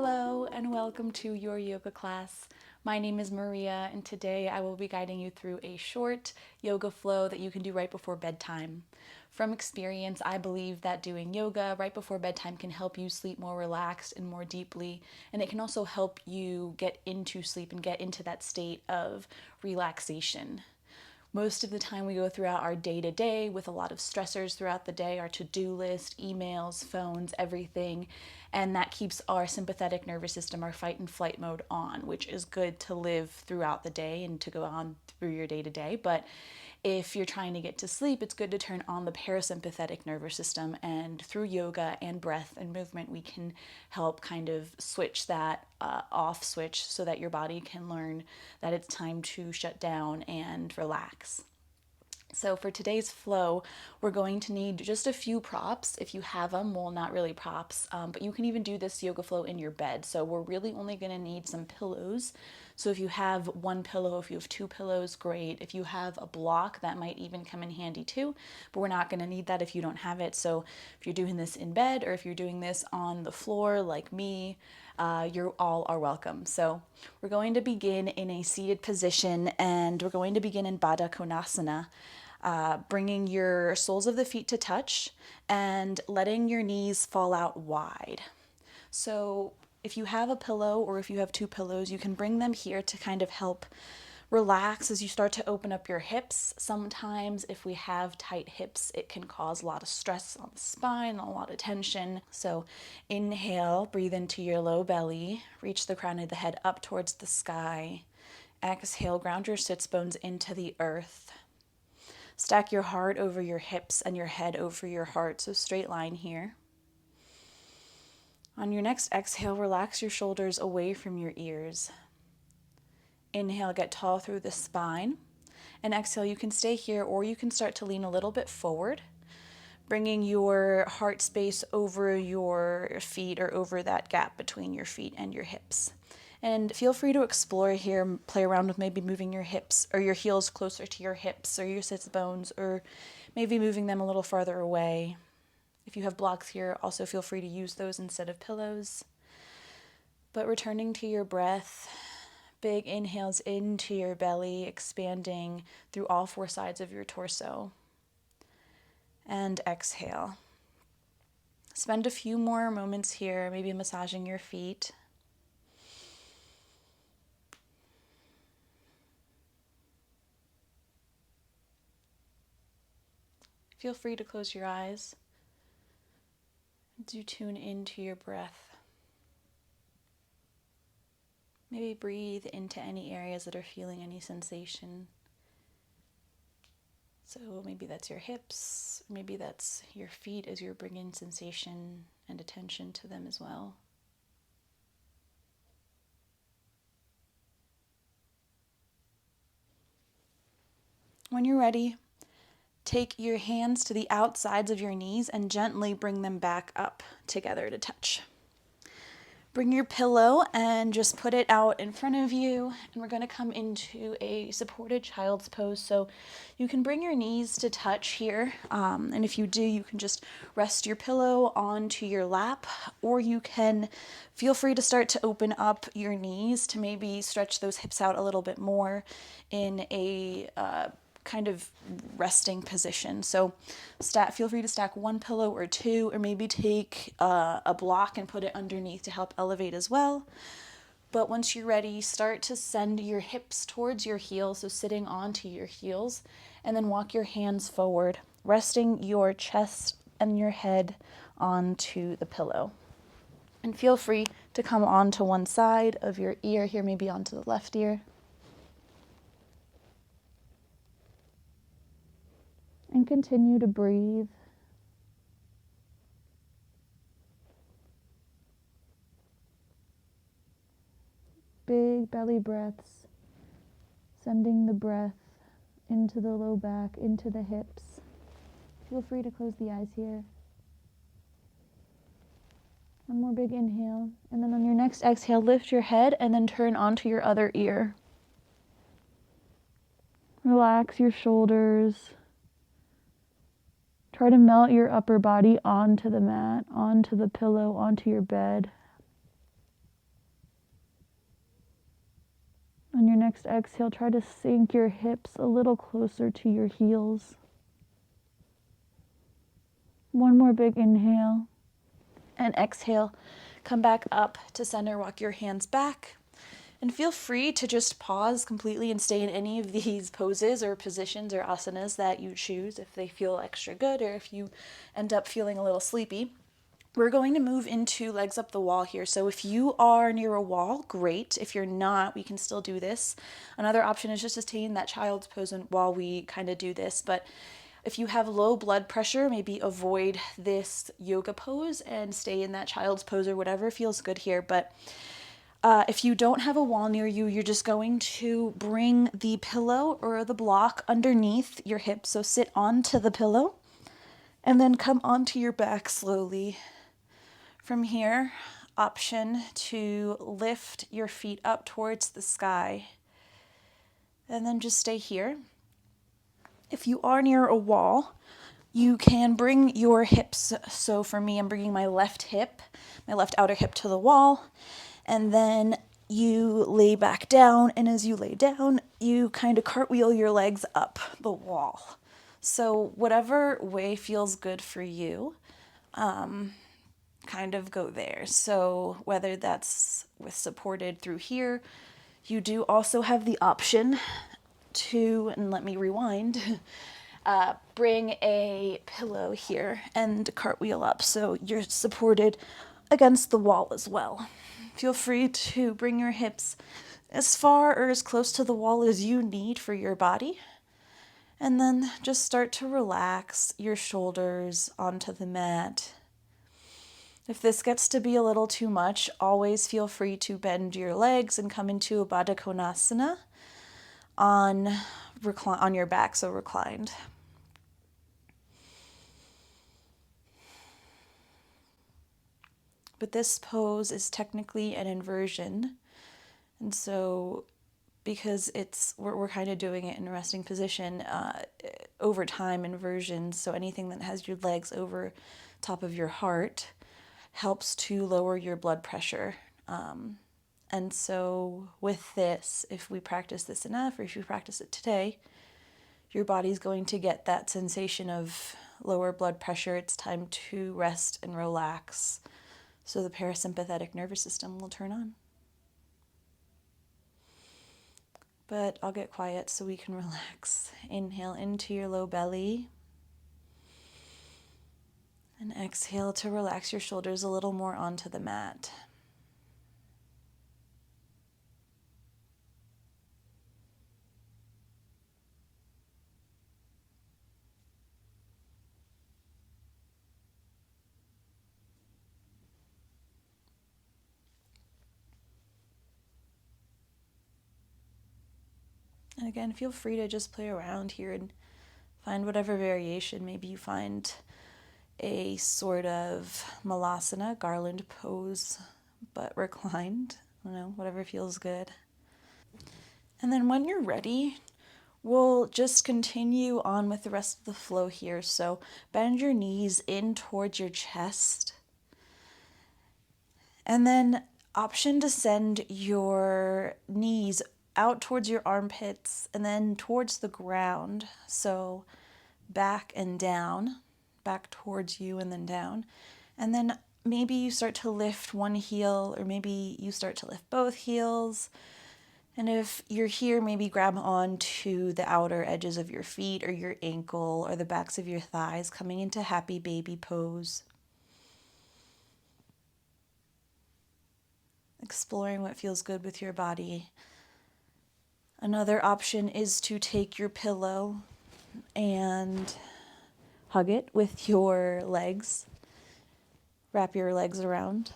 Hello and welcome to your yoga class. My name is Maria and today I will be guiding you through a short yoga flow that you can do right before bedtime. From experience, I believe that doing yoga right before bedtime can help you sleep more relaxed and more deeply, and it can also help you get into sleep and get into that state of relaxation. Most of the time we go throughout our day-to-day with a lot of stressors throughout the day, our to-do list, emails, phones, everything, and that keeps our sympathetic nervous system, our fight and flight mode on, which is good to live throughout the day and to go on through your day-to-day. But if you're trying to get to sleep, it's good to turn on the parasympathetic nervous system, and through yoga and breath and movement, we can help kind of switch that off switch so that your body can learn that it's time to shut down and relax. So for today's flow, we're going to need just a few props. If you have them, well, not really props, but you can even do this yoga flow in your bed. So we're really only going to need some pillows. So if you have one pillow, if you have two pillows, great. If you have a block, that might even come in handy too, but we're not going to need that if you don't have it. So if you're doing this in bed or if you're doing this on the floor like me, you all are welcome. So we're going to begin in a seated position, and we're going to begin in Bada Konasana. Bringing your soles of the feet to touch and letting your knees fall out wide. So if you have a pillow or if you have two pillows, you can bring them here to kind of help relax as you start to open up your hips. Sometimes if we have tight hips, it can cause a lot of stress on the spine, a lot of tension. So inhale, breathe into your low belly, reach the crown of the head up towards the sky. Exhale, ground your sits bones into the earth. Stack your heart over your hips and your head over your heart, so straight line here. On your next exhale, relax your shoulders away from your ears. Inhale, get tall through the spine. And exhale, you can stay here or you can start to lean a little bit forward, bringing your heart space over your feet or over that gap between your feet and your hips. And feel free to explore here, play around with maybe moving your hips or your heels closer to your hips or your sits bones, or maybe moving them a little farther away. If you have blocks here, also feel free to use those instead of pillows. But returning to your breath, big inhales into your belly, expanding through all four sides of your torso. And exhale. Spend a few more moments here, maybe massaging your feet. Feel free to close your eyes as you tune into your breath. Maybe breathe into any areas that are feeling any sensation. So maybe that's your hips, maybe that's your feet as you're bringing sensation and attention to them as well. When you're ready, take your hands to the outsides of your knees and gently bring them back up together to touch. Bring your pillow and just put it out in front of you, and we're going to come into a supported child's pose. So you can bring your knees to touch here, and if you do, you can just rest your pillow onto your lap, or you can feel free to start to open up your knees to maybe stretch those hips out a little bit more in a kind of resting position. So feel free to stack one pillow or two, or maybe take a block and put it underneath to help elevate as well. But once you're ready, start to send your hips towards your heels, so sitting onto your heels, and then walk your hands forward, resting your chest and your head onto the pillow. And feel free to come onto one side of your ear here, maybe onto the left ear. And continue to breathe. Big belly breaths, sending the breath into the low back, into the hips. Feel free to close the eyes here. One more big inhale, and then on your next exhale, lift your head and then turn onto your other ear. Relax your shoulders. Try to melt your upper body onto the mat, onto the pillow, onto your bed. On your next exhale, try to sink your hips a little closer to your heels. One more big inhale. And exhale, come back up to center, walk your hands back. And feel free to just pause completely and stay in any of these poses or positions or asanas that you choose if they feel extra good or if you end up feeling a little sleepy. We're going to move into legs up the wall here. So if you are near a wall, great. If you're not, we can still do this. Another option is just to stay in that child's pose while we kind of do this. But if you have low blood pressure, maybe avoid this yoga pose and stay in that child's pose or whatever feels good here. But if you don't have a wall near you, you're just going to bring the pillow or the block underneath your hip. So sit onto the pillow and then come onto your back slowly. From here, option to lift your feet up towards the sky and then just stay here. If you are near a wall, you can bring your hips. So for me, I'm bringing my left outer hip to the wall, and then you lay back down, and as you lay down, you kind of cartwheel your legs up the wall. So whatever way feels good for you, kind of go there. So whether that's with supported through here, you do also have the option to, and let me rewind, bring a pillow here and cartwheel up so you're supported against the wall as well. Feel free to bring your hips as far or as close to the wall as you need for your body. And then just start to relax your shoulders onto the mat. If this gets to be a little too much, always feel free to bend your legs and come into a Bada Konasana on your back, so reclined. But this pose is technically an inversion, and so because we're kind of doing it in a resting position, over time inversions, so anything that has your legs over top of your heart helps to lower your blood pressure. And so with this, if we practice this enough, or if you practice it today, your body's going to get that sensation of lower blood pressure. It's time to rest and relax. So the parasympathetic nervous system will turn on. But I'll get quiet so we can relax. Inhale into your low belly. And exhale to relax your shoulders a little more onto the mat. And again, feel free to just play around here and find whatever variation. Maybe you find a sort of malasana, garland pose, but reclined. I don't know, whatever feels good. And then when you're ready, we'll just continue on with the rest of the flow here. So bend your knees in towards your chest. And then option to send your knees out towards your armpits and then towards the ground. So back and down, back towards you and then down. And then maybe you start to lift one heel, or maybe you start to lift both heels. And if you're here, maybe grab on to the outer edges of your feet or your ankle or the backs of your thighs, coming into happy baby pose. Exploring what feels good with your body. Another option is to take your pillow and hug it with your legs. Wrap your legs around.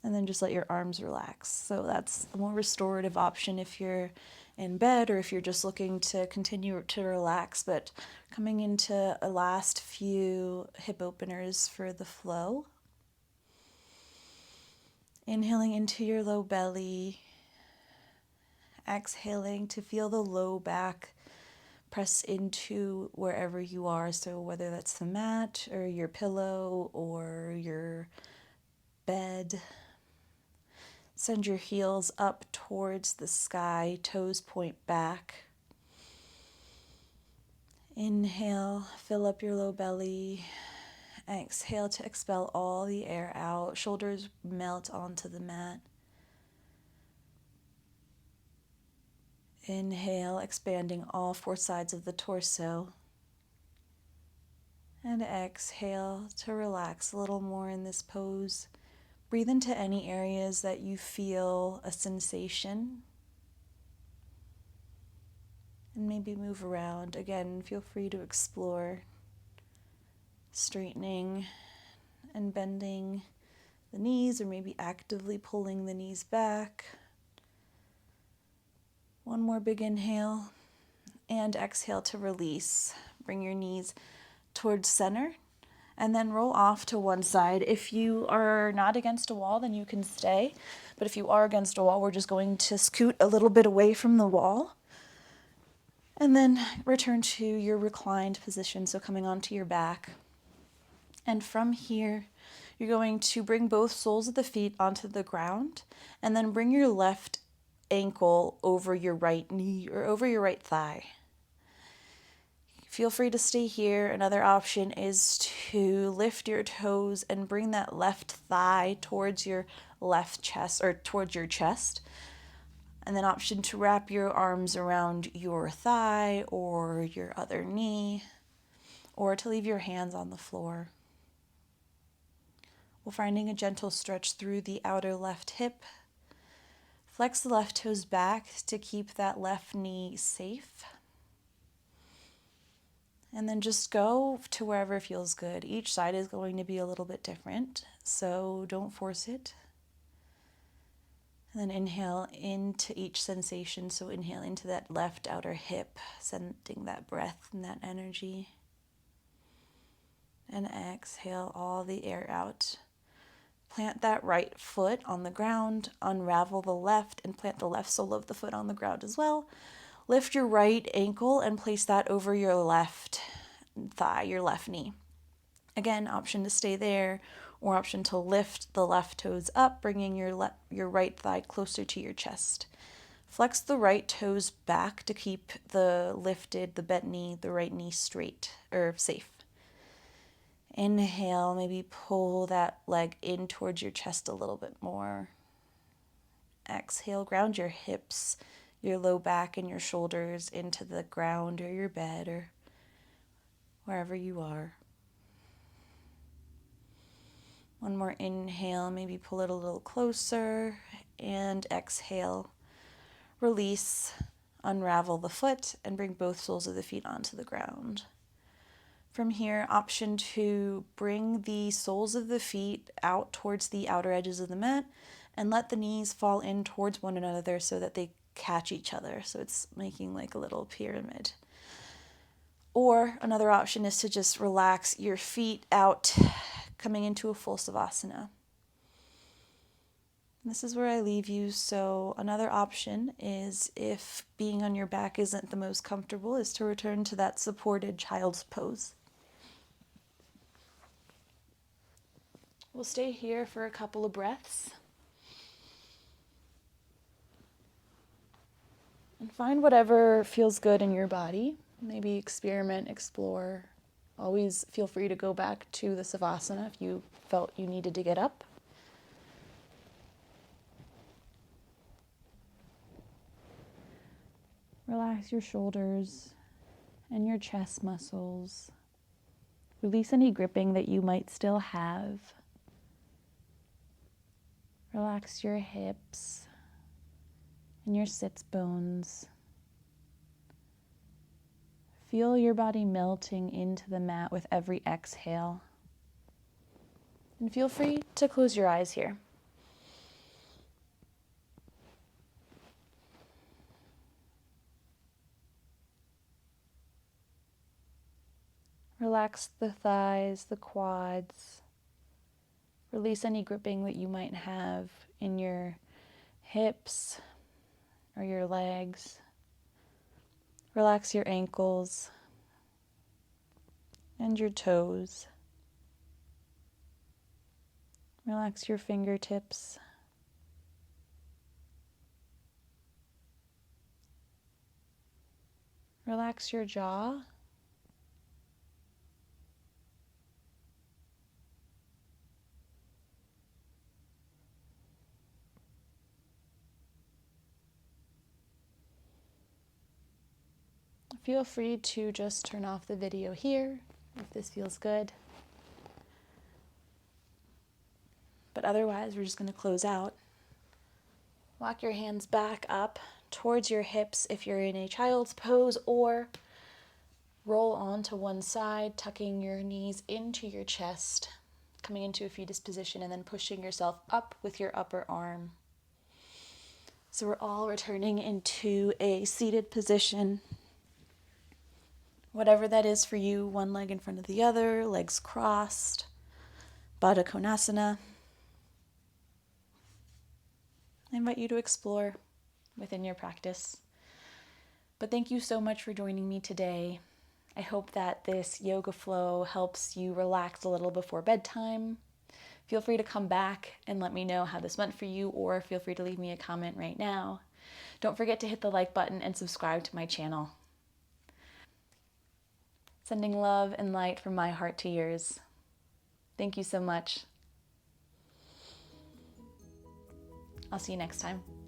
And then just let your arms relax. So that's a more restorative option if you're in bed or if you're just looking to continue to relax. But coming into a last few hip openers for the flow. Inhaling into your low belly. Exhaling to feel the low back press into wherever you are. So whether that's the mat or your pillow or your bed. Send your heels up towards the sky, toes point back. Inhale, fill up your low belly. Exhale to expel all the air out. Shoulders melt onto the mat. Inhale, expanding all four sides of the torso. And exhale to relax a little more in this pose. Breathe into any areas that you feel a sensation. And maybe move around. Again, feel free to explore straightening and bending the knees, or maybe actively pulling the knees back. One more big inhale, and exhale to release. Bring your knees towards center, and then roll off to one side. If you are not against a wall, then you can stay. But if you are against a wall, we're just going to scoot a little bit away from the wall. And then return to your reclined position, so coming onto your back. And from here, you're going to bring both soles of the feet onto the ground, and then bring your left ankle over your right knee or over your right thigh. Feel free to stay here. Another option is to lift your toes and bring that left thigh towards your left chest, or towards your chest. And then option to wrap your arms around your thigh or your other knee, or to leave your hands on the floor. We're finding a gentle stretch through the outer left hip. Flex the left toes back to keep that left knee safe. And then just go to wherever feels good. Each side is going to be a little bit different, so don't force it. And then inhale into each sensation. So inhale into that left outer hip, sending that breath and that energy. And exhale all the air out. Plant that right foot on the ground, unravel the left, and plant the left sole of the foot on the ground as well. Lift your right ankle and place that over your left thigh, your left knee. Again, option to stay there, or option to lift the left toes up, bringing your right thigh closer to your chest. Flex the right toes back to keep the bent knee, the right knee straight or safe. Inhale, maybe pull that leg in towards your chest a little bit more. Exhale, ground your hips, your low back, and your shoulders into the ground or your bed or wherever you are. One more inhale, maybe pull it a little closer, and exhale. Release, unravel the foot, and bring both soles of the feet onto the ground. From here, option to bring the soles of the feet out towards the outer edges of the mat and let the knees fall in towards one another so that they catch each other. So it's making like a little pyramid. Or another option is to just relax your feet out, coming into a full savasana. This is where I leave you. So another option is, if being on your back isn't the most comfortable, is to return to that supported child's pose. We'll stay here for a couple of breaths. And find whatever feels good in your body. Maybe experiment, explore. Always feel free to go back to the savasana if you felt you needed to get up. Relax your shoulders and your chest muscles. Release any gripping that you might still have. Relax your hips and your sits bones. Feel your body melting into the mat with every exhale. And feel free to close your eyes here. Relax the thighs, the quads. Release any gripping that you might have in your hips or your legs. Relax your ankles and your toes. Relax your fingertips Relax your jaw. Feel free to just turn off the video here if this feels good. But otherwise, we're just going to close out. Walk your hands back up towards your hips if you're in a child's pose, or roll onto one side, tucking your knees into your chest, coming into a fetus position, and then pushing yourself up with your upper arm. So we're all returning into a seated position. Whatever that is for you, one leg in front of the other, legs crossed, Bada Konasana. I invite you to explore within your practice. But thank you so much for joining me today. I hope that this yoga flow helps you relax a little before bedtime. Feel free to come back and let me know how this went for you, or feel free to leave me a comment right now. Don't forget to hit the like button and subscribe to my channel. Sending love and light from my heart to yours. Thank you so much. I'll see you next time.